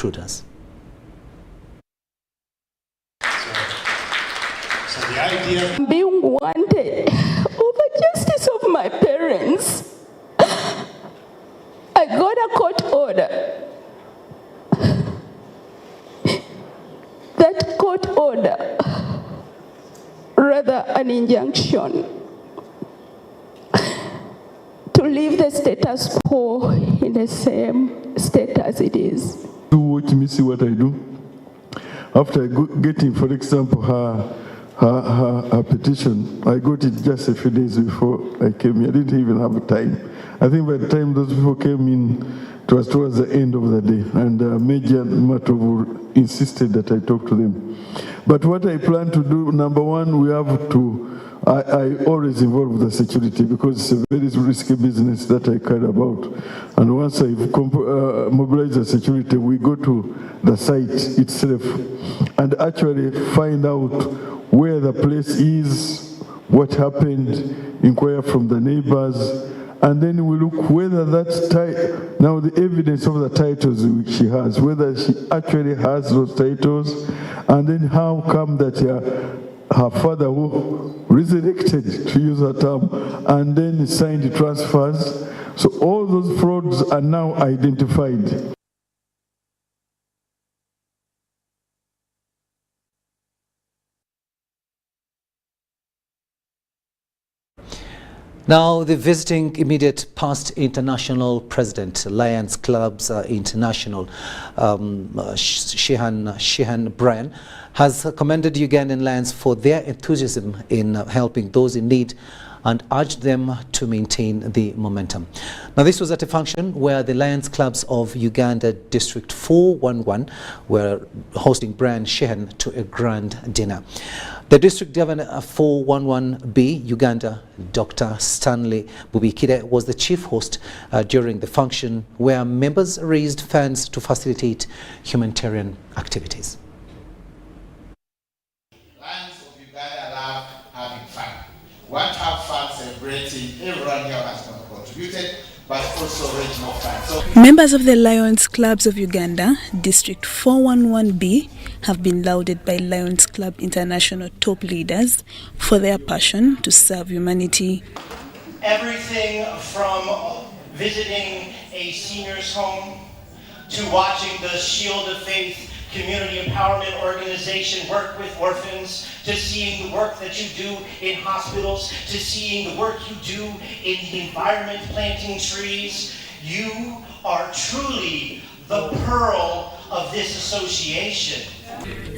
intruders. So the idea of being wanted over justice of my parents, I got a court order. That court order, rather an injunction, to leave the status quo in the same state as it is. Do watch me see what I do. After getting, for example, her petition, I got it just a few days before I came here. I didn't even have time. I think by the time those people came in, it was towards the end of the day, and Major Matovu insisted that I talk to them. But what I plan to do, number one, we have to, I always involve the security because it's a very risky business that I care about. And once I mobilize the security, we go to the site itself and actually find out where the place is, what happened, inquire from the neighbors, and then we look whether that's now the evidence of the titles which she has, whether she actually has those titles, and then how come that her father who resurrected, to use her term, and then signed transfers. So all those frauds are now identified. Now, the visiting immediate past international president, Lions Clubs International, Shehan Brian, has commended Ugandan Lions for their enthusiasm in helping those in need and urged them to maintain the momentum. Now, this was at a function where the Lions Clubs of Uganda District 411 were hosting Brian Shehan to a grand dinner. The District Governor 411B, Uganda, Dr. Stanley Bubikire, was the chief host during the function where members raised funds to facilitate humanitarian activities. Lions of Uganda love having fun. We want to have fun celebrating. Everyone here has contributed, but also raise more fun. So members of the Lions Clubs of Uganda, District 411B, have been lauded by Lions Club International top leaders for their passion to serve humanity. Everything from visiting a seniors home to watching the Shield of Faith community empowerment organization work with orphans, to seeing the work that you do in hospitals, to seeing the work you do in the environment, planting trees. You are truly the pearl of this association.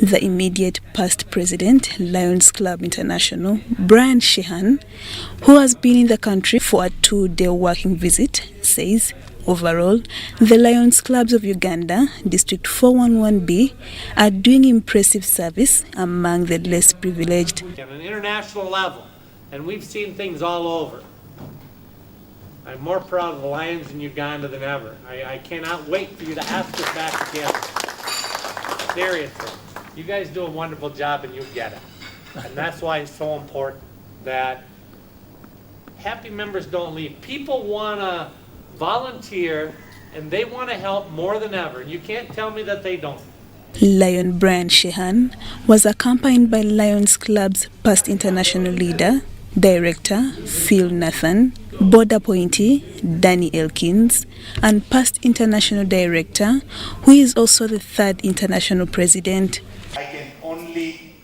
The immediate past president, Lions Club International, Brian Shehan, who has been in the country for a 2-day working visit, says overall, the Lions Clubs of Uganda, District 411B, are doing impressive service among the less privileged. At an international level, and we've seen things all over. I'm more proud of the Lions in Uganda than ever. I cannot wait for you to ask us back together. Seriously, you guys do a wonderful job and you get it. And that's why it's so important that happy members don't leave. People want to volunteer and they want to help more than ever. You can't tell me that they don't. Lion Brian Shehan was accompanied by Lions Club's past international leader, Director Phil Nathan, board appointee Danny Elkins, and past international director, who is also the 3rd international president. I can only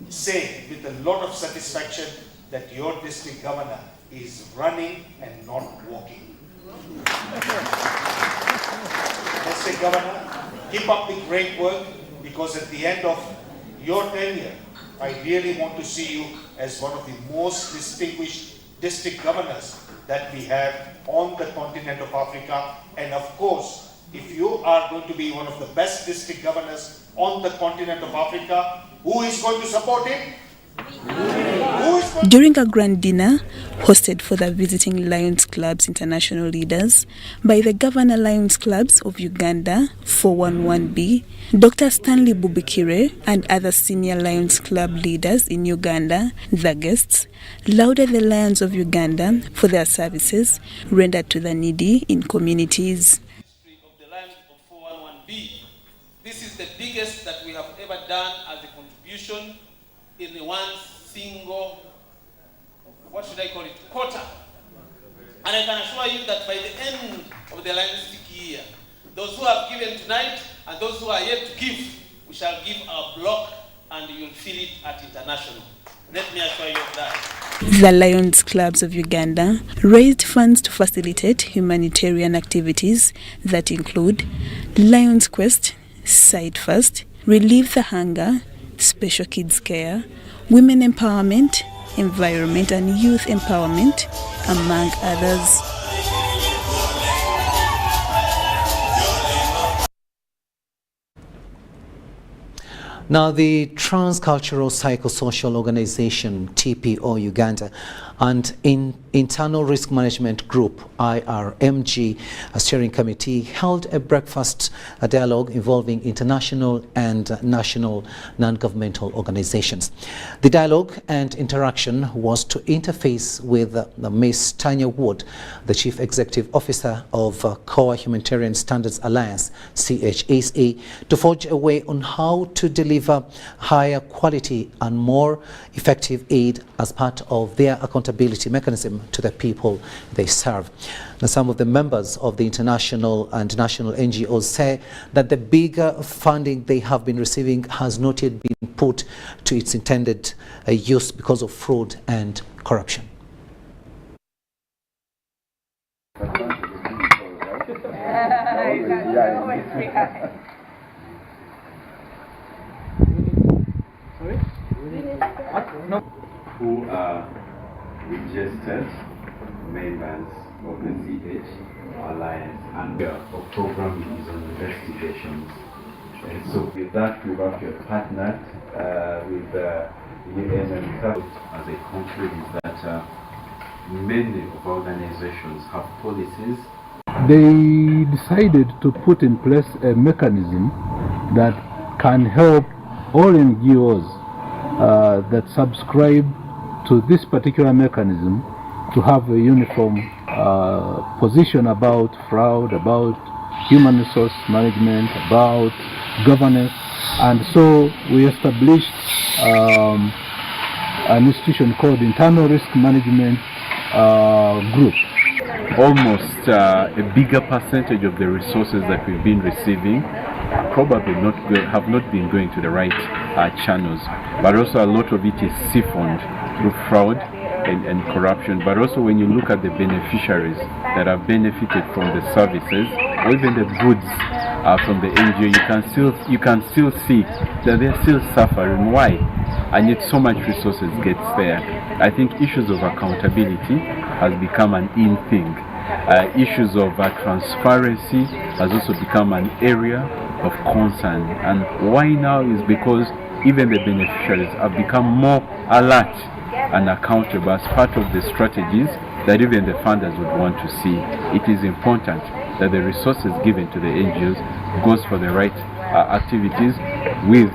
say with a lot of satisfaction that your district governor is running and not walking. District governor, keep up the great work, because at the end of your tenure, I really want to see you as one of the most distinguished district governors that we have on the continent of Africa. And of course, if you are going to be one of the best district governors on the continent of Africa, who is going to support him? During a grand dinner hosted for the visiting Lions Clubs International leaders by the Governor Lions Clubs of Uganda 411B, Dr. Stanley Bubikire and other senior Lions Club leaders in Uganda, the guests, lauded the Lions of Uganda for their services rendered to the needy in communities. Of the Lions of 411B is the biggest that we have ever done as a contribution in one single, what should I call it, quarter. And I can assure you that by the end of the linguistic year, those who have given tonight and those who are yet to give, we shall give our block and you'll feel it at international. Let me assure you of that. The Lions Clubs of Uganda raised funds to facilitate humanitarian activities that include Lions Quest, Side First, Relieve the Hunger, Special Kids Care, Women Empowerment, Environment and Youth Empowerment, among others. Now, the Transcultural Psychosocial Organization, TPO Uganda, and Internal Risk Management Group, IRMG, a steering committee, held a breakfast dialogue involving international and national non-governmental organizations. The dialogue and interaction was to interface with Ms. Tanya Wood, the Chief Executive Officer of COA Humanitarian Standards Alliance, CHSA, to forge a way on how to deliver higher quality and more effective aid as part of their accountability mechanism to the people they serve. Now, some of the members of the international and national NGOs say that the bigger funding they have been receiving has not yet been put to its intended use because of fraud and corruption. Who are registered members of the CH Alliance, and our program is on investigations. And so with that, we've actually partnered with the UN and South as a country is that many of our organizations have policies. They decided to put in place a mechanism that can help all NGOs that subscribe to this particular mechanism to have a uniform position about fraud, about human resource management, about governance. And so we established an institution called Internal Risk Management Group. Almost a bigger percentage of the resources that we've been receiving probably have not been going to the right channels, but also a lot of it is siphoned through fraud and corruption. But also when you look at the beneficiaries that have benefited from the services or even the goods from the NGO, you can still see that they're still suffering. Why? And yet so much resources gets there. I think issues of accountability has become an in thing. Issues of transparency has also become an area of concern. And why now is because even the beneficiaries have become more alert and accountable as part of the strategies that even the funders would want to see. It is important that the resources given to the NGOs goes for the right activities with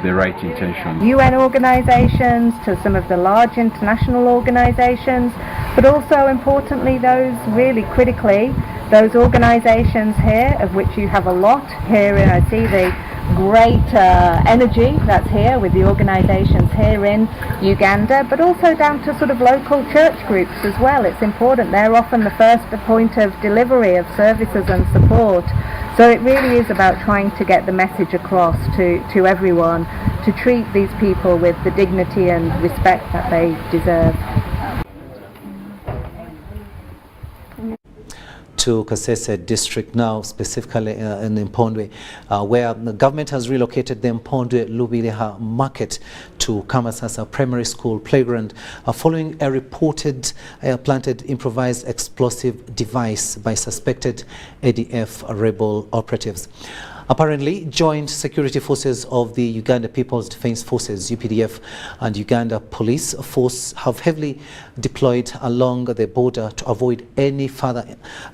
the right intention. UN organisations to some of the large international organisations, but also importantly those really critically, those organisations here, of which you have a lot here, and I see the great energy that's here with the organisations here in Uganda, but also down to sort of local church groups as well. It's important, they're often the first point of delivery of services and support. So it really is about trying to get the message across to everyone to treat these people with the dignity and respect that they deserve. To Kasese district now, specifically in Mpondwe, where the government has relocated the Mpondwe Lubileha market to Kamasasa Primary School playground following a reported planted improvised explosive device by suspected ADF rebel operatives. Apparently, joint security forces of the Uganda People's Defence Forces, UPDF, and Uganda Police Force have heavily deployed along the border to avoid any further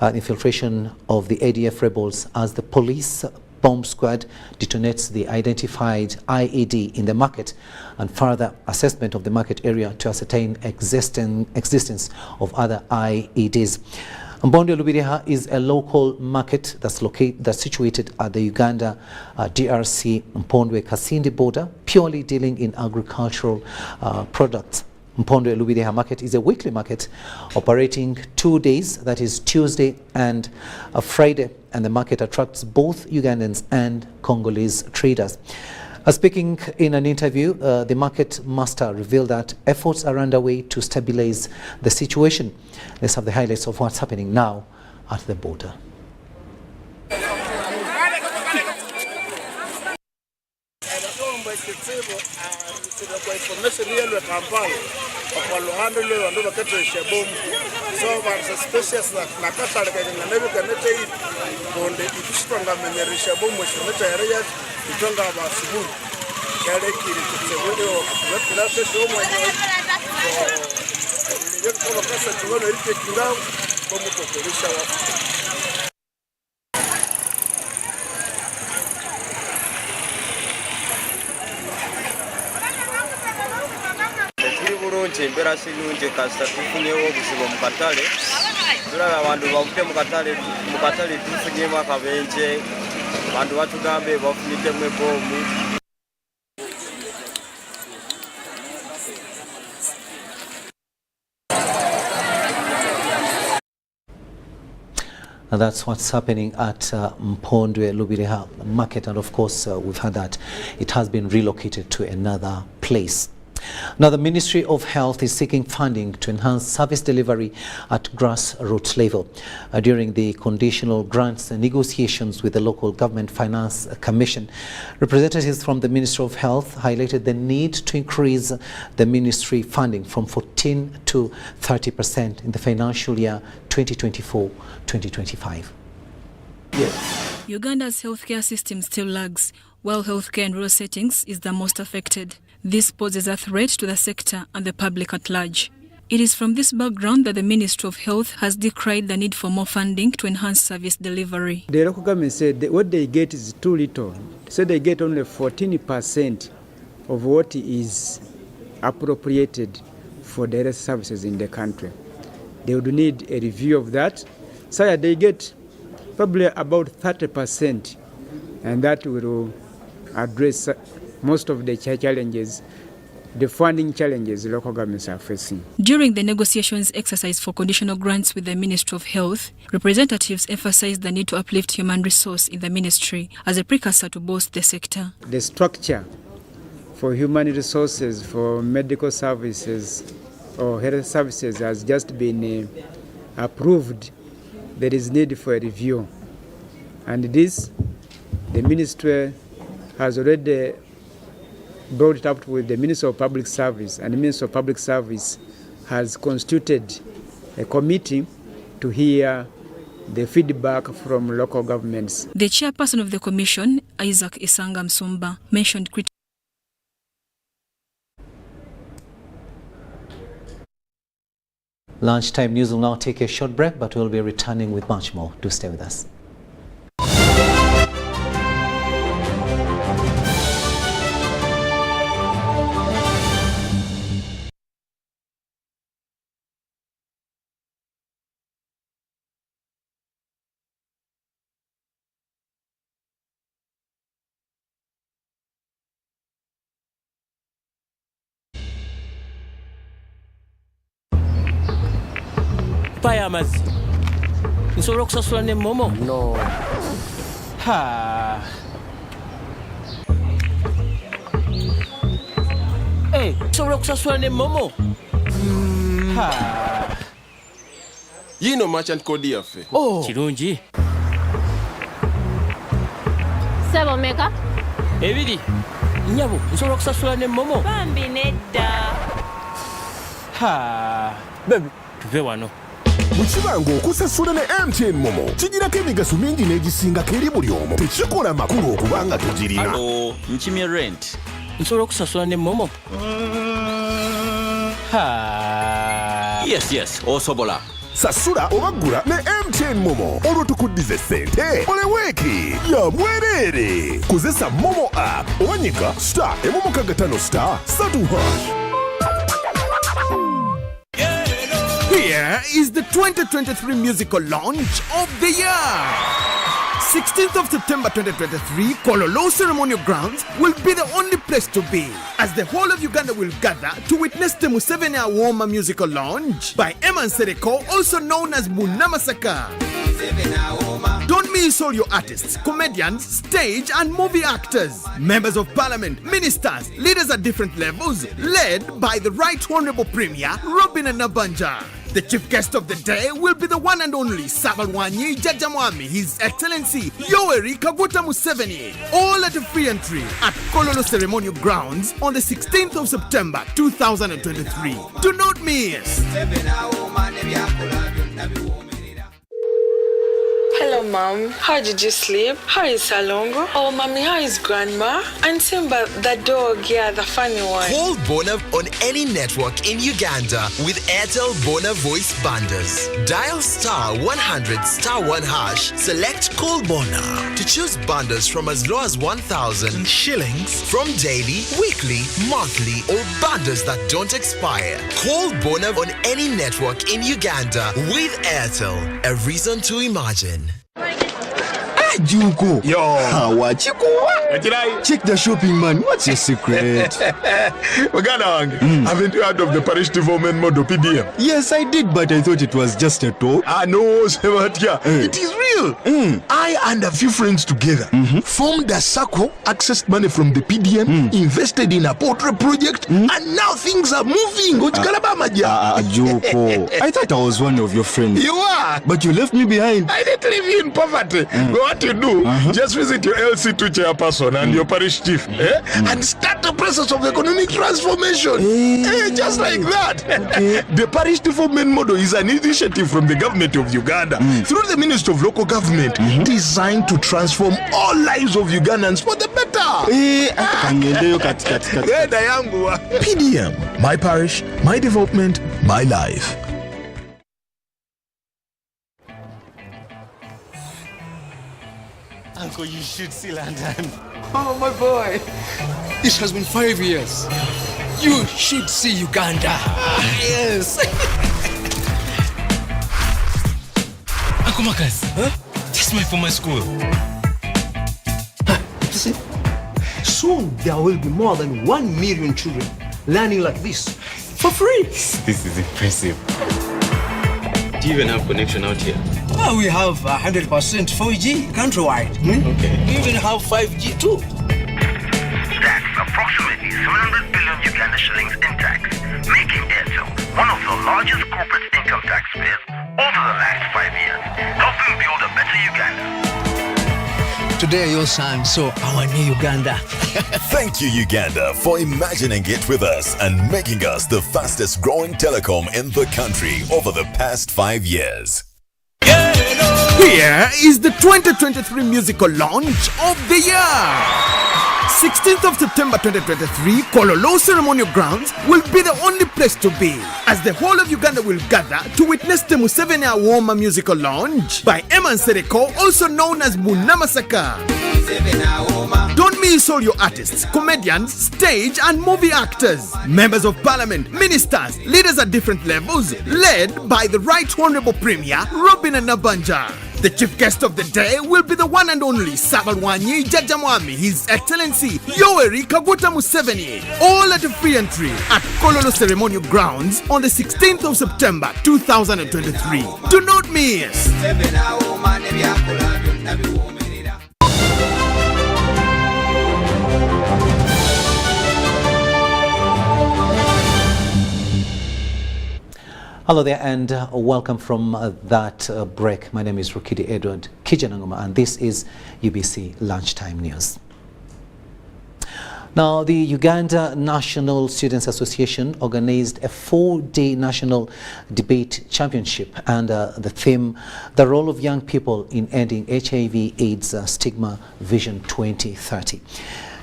infiltration of the ADF rebels as the police bomb squad detonates the identified IED in the market and further assessment of the market area to ascertain existence of other IEDs. Mpondo Lubireha is a local market that's situated at the Uganda DRC Kasindi border, purely dealing in agricultural products. Mpondo Lubireha market is a weekly market operating 2 days, that is Tuesday and Friday, and the market attracts both Ugandans and Congolese traders. Speaking in an interview, the market master revealed that efforts are underway to stabilize the situation. Let's have the highlights of what's happening now at the border. Embera silunje kasita tufunyewo obuzibu mu katale tulaba abantu bavudde mu katale tufunyeemu akabenje abantu batugambe bafunyiddemu ebbomu. And that's what's happening at Mpondo Lubireha market, and of course we've heard that it has been relocated to another place. Now, the Ministry of Health is seeking funding to enhance service delivery at grassroots level. During the conditional grants negotiations with the Local Government Finance Commission, representatives from the Ministry of Health highlighted the need to increase the ministry funding from 14 to 30% in the financial year 2024-2025. Yes. Uganda's healthcare system still lags, while healthcare in rural settings is the most affected. This poses a threat to the sector and the public at large. It is from this background that the Ministry of Health has decried the need for more funding to enhance service delivery. The local government said that what they get is too little. So they get only 14% of what is appropriated for the health services in the country. They would need a review of that. So they get probably about 30%, and that will address most of the challenges, the funding challenges local governments are facing. During the negotiations exercise for conditional grants with the Ministry of Health, representatives emphasized the need to uplift human resource in the ministry as a precursor to boost the sector. The structure for human resources for medical services or health services has just been approved. There is need for a review. And this, the ministry has already brought it up with the Minister of Public Service, and the Minister of Public Service has constituted a committee to hear the feedback from local governments. The chairperson of the commission, Isaac Isanga Msumba, mentioned Lunchtime news will now take a short break, but we'll be returning with much more. Do stay with us. Payamazi. Nsobola okusasula ne momo? No. Ha. Hey, nsobola okusasula ne momo? Ha. Yino merchant code yaffe. Oh. Kirungi. Sebo meka? Ebiri. Nyabo, nsobola okusasula ne momo? Bambi nedda. Ha. Baby, tuve wano. Mukibango okusasula ne MTN Momo kigirako emigaso mingi n'egisingako eri buli omu tekikola makulu okubanga tugirina. Halo, nkimye rent. Nsobola okusasula ne Momo? Ha. Yes, osobola. Sasula obagula ne MTN Momo olwo tukuddize ssente oleweeki ya mwerere. Kozesa Momo app owanyiga *155*3#. Here is the 2023 musical launch of the year. 16th of September 2023, Kololo Ceremonial Grounds will be the only place to be, as the whole of Uganda will gather to witness the Museveni Awoma musical launch by Eman Sereko, also known as Munamasaka. Don't miss all your artists, comedians, stage and movie actors, members of parliament, ministers, leaders at different levels, led by the Right Honorable Premier Robin Nabanja. The chief guest of the day will be the one and only Sabalwanyi Jajamwami, His Excellency Yoweri Kaguta Museveni. All at a free entry at Kololo Ceremonial Grounds on the 16th of September 2023. Do not miss. Hello, Mom. How did you sleep? How is Salongo? Oh, Mommy, how is Grandma? And Simba, the dog, yeah, the funny one. Call Bona on any network in Uganda with Airtel Bona voice bundles. Dial *100*1#, select Call Bona to choose bundles from as low as 1,000 shillings from daily, weekly, monthly, or bundles that don't expire. Call Bona on any network in Uganda with Airtel. A reason to imagine. Juko. Yo. What you check the shopping, man. What's your secret? Haven't you heard of the parish development model PDM? Yes, I did, but I thought it was just a talk. No, it is real. I and a few friends together formed a circle, accessed money from the PDM, invested in a portrait project, and now things are moving. Juko. I thought I was one of your friends. You are. But you left me behind. I didn't leave you in poverty. What you do, just visit your LC2 chairperson and your parish chief and start the process of economic transformation. Just like that. The parish development model is an initiative from the government of Uganda through the Ministry of Local Government designed to transform all lives of Ugandans for the better. PDM, my parish, my development, my life. Uncle, you should see London. Oh, my boy. This has been 5 years. You should see Uganda. Yes. Uncle Marcus, this is my former school. Listen, soon there will be more than 1 million children learning like this for free. This is impressive. Do you even have connection out here? Well, we have 100% 4G countrywide. Okay. We even have 5G too. That's approximately 700 billion Uganda shillings in tax, making Airtel one of the largest corporate income taxpayers over the last 5 years, helping build a better Uganda. Today your son saw our new Uganda. Thank you, Uganda, for imagining it with us and making us the fastest growing telecom in the country over the past 5 years. Here is the 2023 musical launch of the year. 16th of September 2023, Kololo Ceremonial Grounds will be the only place to be, as the whole of Uganda will gather to witness the Museveni Awoma musical launch by Eman Sereko, also known as Munamasaka. Don't miss all your artists, comedians, stage and movie actors, members of parliament, ministers, leaders at different levels, led by the Right Honorable Premier Robin Nabanja. The chief guest of the day will be the one and only Sabalwanyi Jajamwami, His Excellency Yoweri Kaguta Museveni. All at a free entry at Kololo Ceremonial Grounds on the 16th of September 2023. Do not miss. Hello there and welcome from that break. My name is Rukidi Edward Kijanangoma and this is UBC Lunchtime News. Now, the Uganda National Students Association organized a 4-day national debate championship and the theme, the role of young people in ending HIV/AIDS stigma Vision 2030.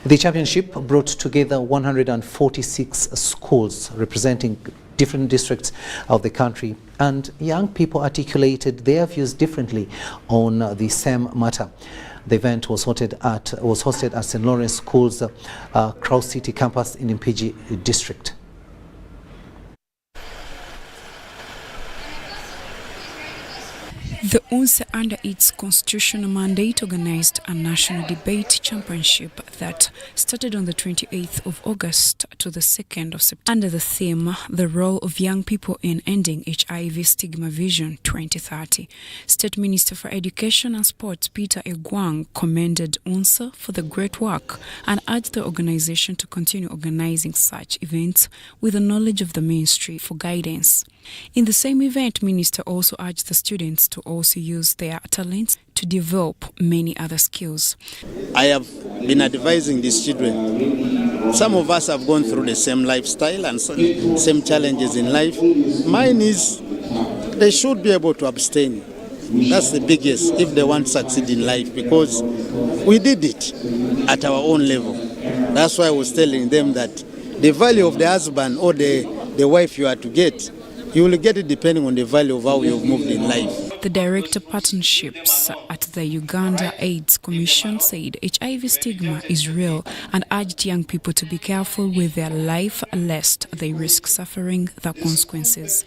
The championship brought together 146 schools representing different districts of the country, and young people articulated their views differently on the same matter. The event was hosted at St. Lawrence School's Cross City campus in Impigi district. The UNSA, under its constitutional mandate, organized a national debate championship that started on the 28th of August to the 2nd of September under the theme, The Role of Young People in Ending HIV Stigma Vision 2030. State Minister for Education and Sports Peter Egwang commended UNSA for the great work and urged the organization to continue organizing such events with the knowledge of the ministry for guidance. In the same event, Minister also urged the students to also use their talents to develop many other skills. I have been advising these children. Some of us have gone through the same lifestyle and same challenges in life. Mine is they should be able to abstain. That's the biggest if they want to succeed in life, because we did it at our own level. That's why I was telling them that the value of the husband or the wife you are to get, you will get it depending on the value of how you've moved in life. The Director Partnerships at the Uganda AIDS Commission said HIV stigma is real and urged young people to be careful with their life lest they risk suffering the consequences.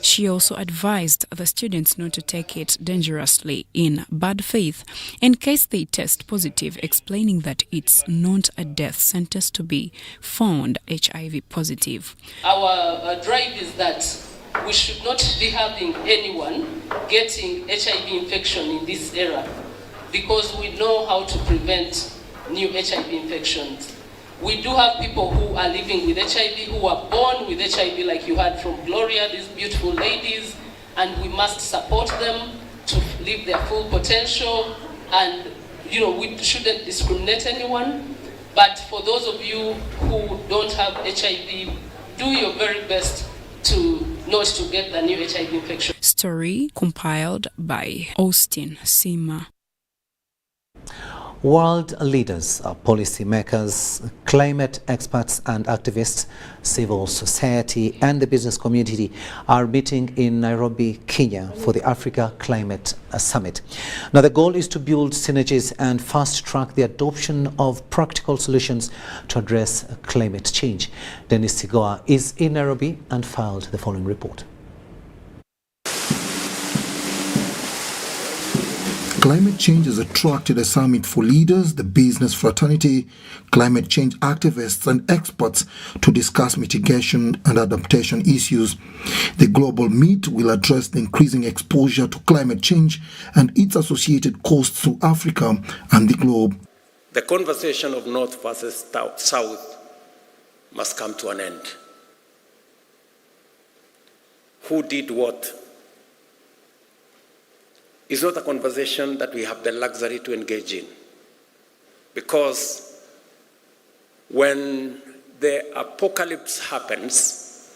She also advised the students not to take it dangerously in bad faith in case they test positive, explaining that it's not a death sentence to be found HIV positive. Our drive is that we should not be having anyone getting HIV infection in this era, because we know how to prevent new HIV infections. We do have people who are living with HIV, who are born with HIV, like you heard from Gloria, these beautiful ladies, and we must support them to live their full potential. And we shouldn't discriminate anyone. But for those of you who don't have HIV, do your very best to not to get the new HIV infection. Story compiled by Austin Sima. World leaders, policy makers, climate experts and activists, civil society and the business community are meeting in Nairobi, Kenya for the Africa Climate Summit. Now the goal is to build synergies and fast-track the adoption of practical solutions to address climate change. Dennis Sigoa is in Nairobi and filed the following report. Climate change has attracted a summit for leaders, the business fraternity, climate change activists and experts to discuss mitigation and adaptation issues. The global meet will address the increasing exposure to climate change and its associated costs to Africa and the globe. The conversation of North versus South must come to an end. Who did what? Is not a conversation that we have the luxury to engage in, because when the apocalypse happens,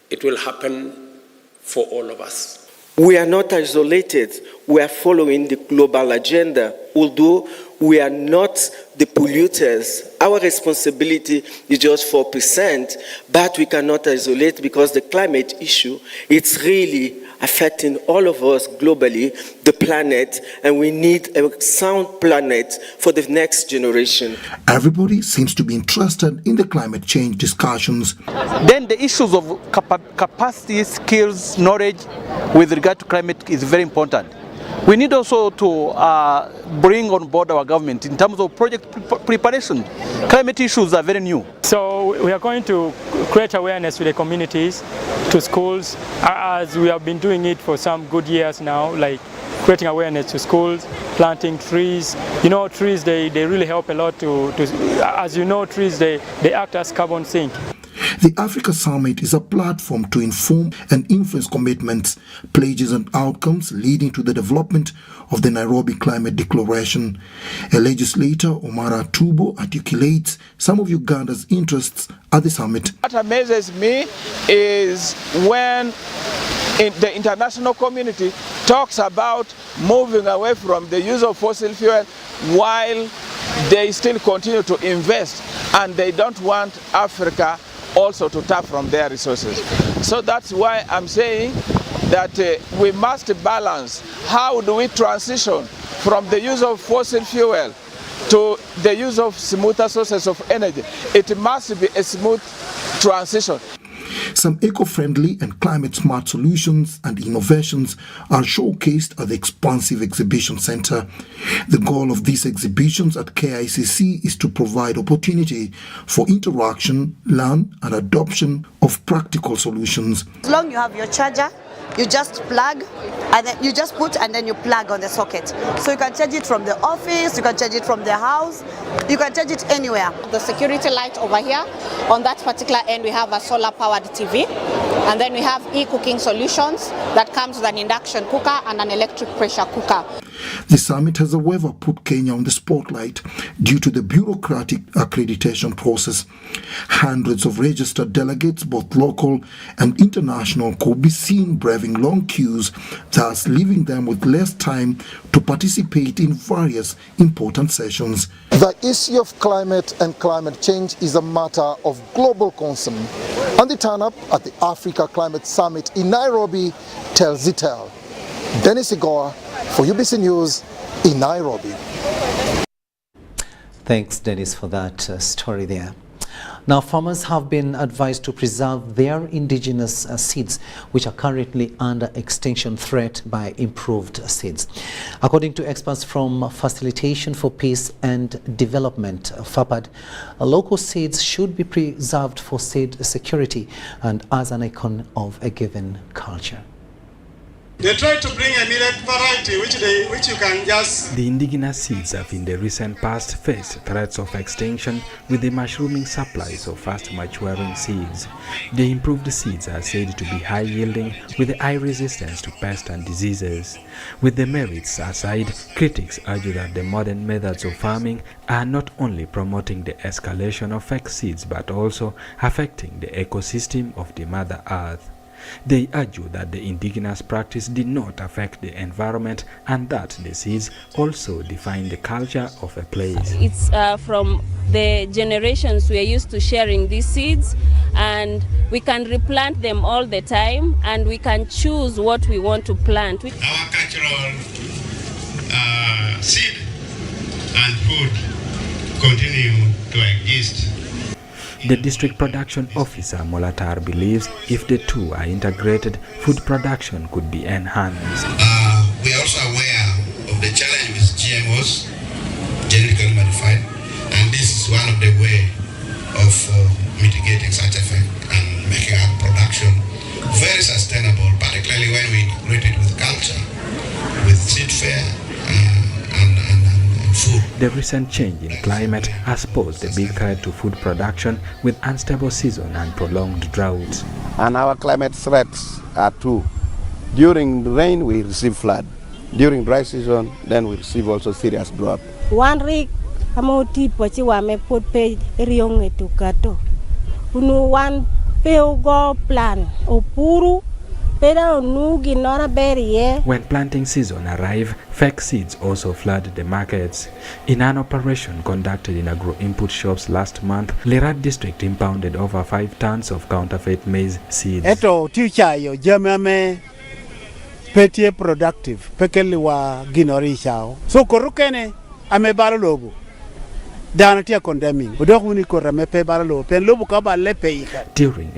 it will happen for all of us. We are not isolated. We are following the global agenda. Although we are not the polluters, our responsibility is just 4%, but we cannot isolate, because the climate issue, it's really affecting all of us globally, the planet, and we need a sound planet for the next generation. Everybody seems to be interested in the climate change discussions. Then the issues of capacity, skills, knowledge with regard to climate is very important. We need also to bring on board our government in terms of project preparation. Climate issues are very new. So we are going to create awareness to the communities, to schools, as we have been doing it for some good years now, like creating awareness to schools, planting trees. Trees, they really help a lot as you know, trees, they act as carbon sink. The Africa Summit is a platform to inform and influence commitments, pledges and outcomes leading to the development of the Nairobi Climate Declaration. A legislator, Omara Tubo, articulates some of Uganda's interests at the summit. What amazes me is when the international community talks about moving away from the use of fossil fuel while they still continue to invest, and they don't want Africa also to tap from their resources. So that's why I'm saying that we must balance. How do we transition from the use of fossil fuel to the use of smoother sources of energy? It must be a smooth transition. Some eco-friendly and climate-smart solutions and innovations are showcased at the expansive exhibition center. The goal of these exhibitions at KICC is to provide opportunity for interaction, learn, and adoption of practical solutions. As long as you have your charger, you just plug and then you just put and then you plug on the socket. So you can charge it from the office, you can charge it from the house, you can charge it anywhere. The security light over here, on that particular end we have a solar powered TV, and then we have e-cooking solutions that comes with an induction cooker and an electric pressure cooker. The summit has however put Kenya on the spotlight due to the bureaucratic accreditation process. Hundreds of registered delegates, both local and international, could be seen braving long queues, thus leaving them with less time to participate in various important sessions. The issue of climate and climate change is a matter of global concern, and the turn-up at the Africa Climate Summit in Nairobi tells it all. Dennis Igoa for UBC News in Nairobi. Thanks, Dennis, for that story there. Now, farmers have been advised to preserve their indigenous seeds, which are currently under extinction threat, by improved seeds. According to experts from Facilitation for Peace and Development, FAPAD, local seeds should be preserved for seed security and as an icon of a given culture. They tried to bring a millet variety which you can just... The indigenous seeds have in the recent past faced threats of extinction with the mushrooming supplies of fast maturing seeds. The improved seeds are said to be high yielding with high resistance to pests and diseases. With the merits aside, critics argue that the modern methods of farming are not only promoting the escalation of fake seeds but also affecting the ecosystem of the Mother Earth. They argue that the indigenous practice did not affect the environment and that the seeds also define the culture of a place. It's from the generations we are used to sharing these seeds, and we can replant them all the time and we can choose what we want to plant. Our cultural seed and food continue to exist. The district production officer Molatar believes if the two are integrated, food production could be enhanced. We are also aware of the challenge with GMOs, genetically modified, and this is one of the ways of mitigating such effect and making our production very sustainable, particularly when we integrate it with culture, with seed fair and food. The recent change in climate has posed a big threat to food production with unstable season and prolonged droughts. And our climate threats are two. During rain we receive flood. During dry season then we receive also serious drought. One week amouti pochi wa me put pe riong etukato. Unu one go plan opuru. When planting season arrive, fake seeds also flood the markets. In an operation conducted in agro-input shops last month, Lerat district impounded over 5 tons of counterfeit maize seeds. Eto ticha yo jamame petie productive pekeli wa ginori chao. So korukene amebalo lobo. During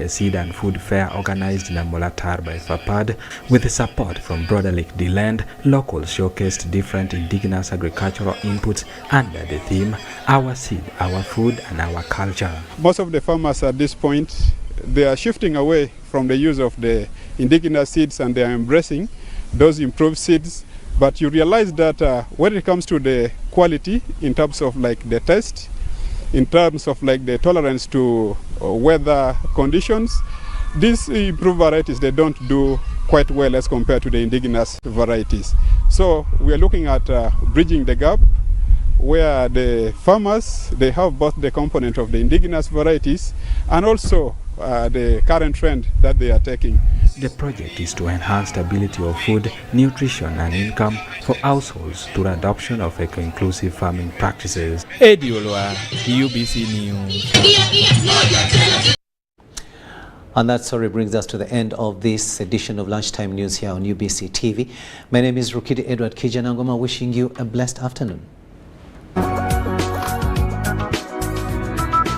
a seed and food fair organized in Molatar by FAPAD, with support from Broader Lake D-Land, locals showcased different indigenous agricultural inputs under the theme, Our Seed, Our Food and Our Culture. Most of the farmers at this point, they are shifting away from the use of the indigenous seeds and they are embracing those improved seeds. But you realize that when it comes to the quality, in terms of like the taste, in terms of like the tolerance to weather conditions, these improved varieties, they don't do quite well as compared to the indigenous varieties. So we are looking at bridging the gap where the farmers, they have both the component of the indigenous varieties and also the current trend that they are taking. The project is to enhance stability of food, nutrition and income for households through adoption of eco-inclusive farming practices. Eddie Olwa, UBC News. And that story brings us to the end of this edition of Lunchtime News here on UBC TV. My name is Rukidi Edward Kijanangoma, wishing you a blessed afternoon.